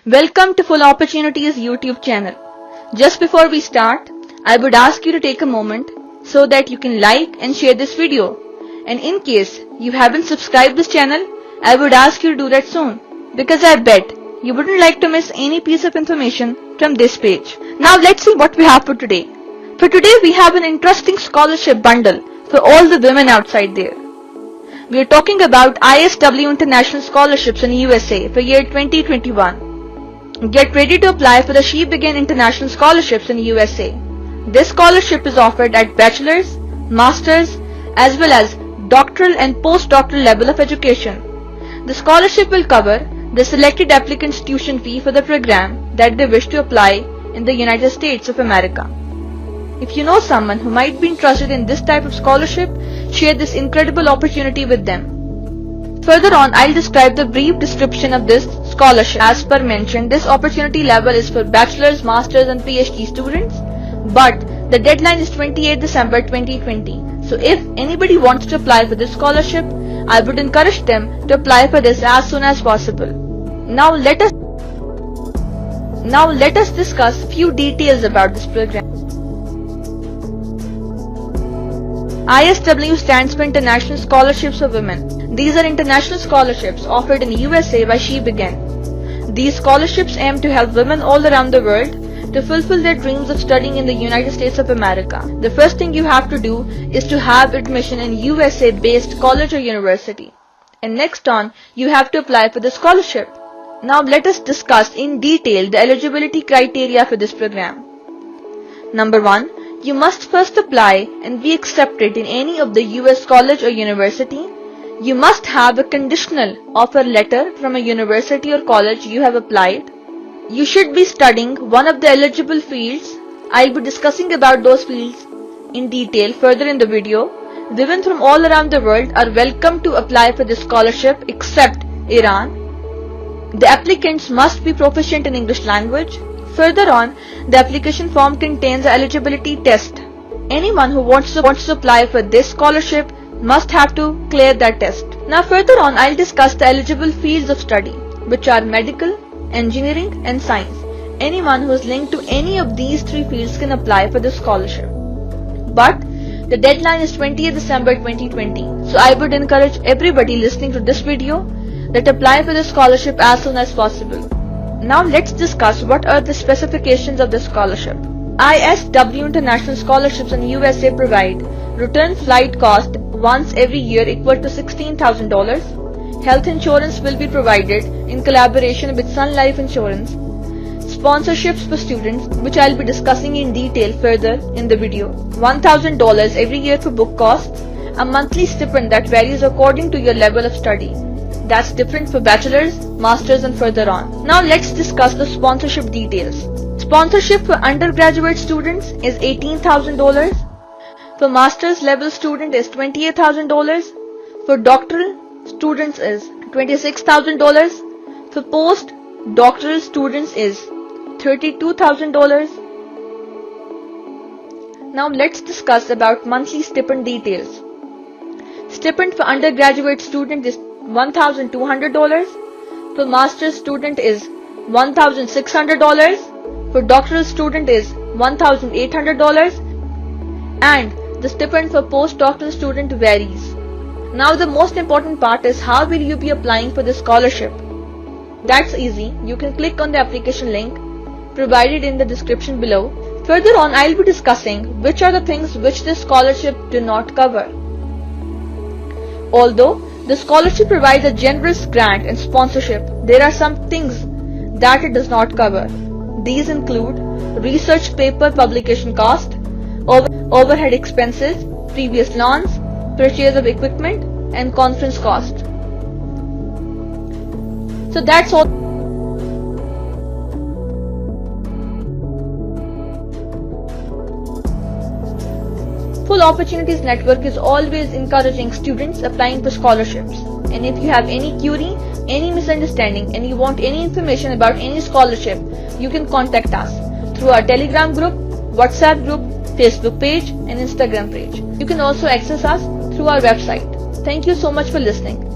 Welcome to Full Opportunities YouTube channel. Just before we start, I would ask you to take a moment so that you can like and share this video. And in case you haven't subscribed this channel, I would ask you to do that soon, because I bet you wouldn't like to miss any piece of information from this page. Now let's see what we have for today. For today we have an interesting scholarship bundle for all the women outside there. We are talking about ISW International Scholarships in USA for year 2021. Get ready to apply for the She Begin International Scholarships in USA. This scholarship is offered at bachelor's, master's, as well as doctoral and postdoctoral level of education. The scholarship will cover the selected applicant's tuition fee for the program that they wish to apply in the United States of America. If you know someone who might be interested in this type of scholarship, share this incredible opportunity with them. Further on, I'll describe the brief description of this scholarship. As per mentioned, this opportunity level is for bachelor's, master's and PhD students, but the deadline is 28 December 2020. So if anybody wants to apply for this scholarship, I would encourage them to apply for this as soon as possible. Now let us discuss few details about this program. ISW stands for International Scholarships for Women. These are international scholarships offered in USA by She Begin. These scholarships aim to help women all around the world to fulfill their dreams of studying in the United States of America. The first thing you have to do is to have admission in USA-based college or university. And next on, you have to apply for the scholarship. Now let us discuss in detail the eligibility criteria for this program. Number 1. You must first apply and be accepted in any of the US college or university. You must have a conditional offer letter from a university or college you have applied. You should be studying one of the eligible fields. I'll be discussing about those fields in detail further in the video. Women from all around the world are welcome to apply for this scholarship except Iran. The applicants must be proficient in English language. Further on, the application form contains an eligibility test. Anyone who wants to apply for this scholarship must have to clear that test. Now further on, I'll discuss the eligible fields of study, which are medical, engineering and science. Anyone who is linked to any of these three fields can apply for this scholarship. But the deadline is 20th December 2020. So I would encourage everybody listening to this video that apply for the scholarship as soon as possible. Now let's discuss what are the specifications of the scholarship. ISW International Scholarships in USA provide return flight cost once every year equal to $16,000. Health insurance will be provided in collaboration with Sun Life Insurance. Sponsorships for students, which I'll be discussing in detail further in the video. $1,000 every year for book costs. A monthly stipend that varies according to your level of study. That's different for bachelor's, master's and further on. Now let's discuss the sponsorship details. Sponsorship for undergraduate students is $18,000. For master's level student is $28,000. For doctoral students is $26,000. For post-doctoral students is $32,000. Now let's discuss about monthly stipend details. Stipend for undergraduate student is $1,200. For master's student is $1,600. For doctoral student is $1,800. And the stipend for postdoctoral student varies. Now the most important part is how will you be applying for this scholarship. That's easy. You can click on the application link provided in the description below. Further on, I'll be discussing which are the things which this scholarship do not cover. Although the scholarship provides a generous grant and sponsorship, there are some things that it does not cover. These include research paper publication cost, overhead expenses, previous loans, purchase of equipment, and conference cost. So that's all. Full Opportunities Network is always encouraging students applying for scholarships. And if you have any query, any misunderstanding, and you want any information about any scholarship, you can contact us through our Telegram group, WhatsApp group, Facebook page and Instagram page. You can also access us through our website. Thank you so much for listening.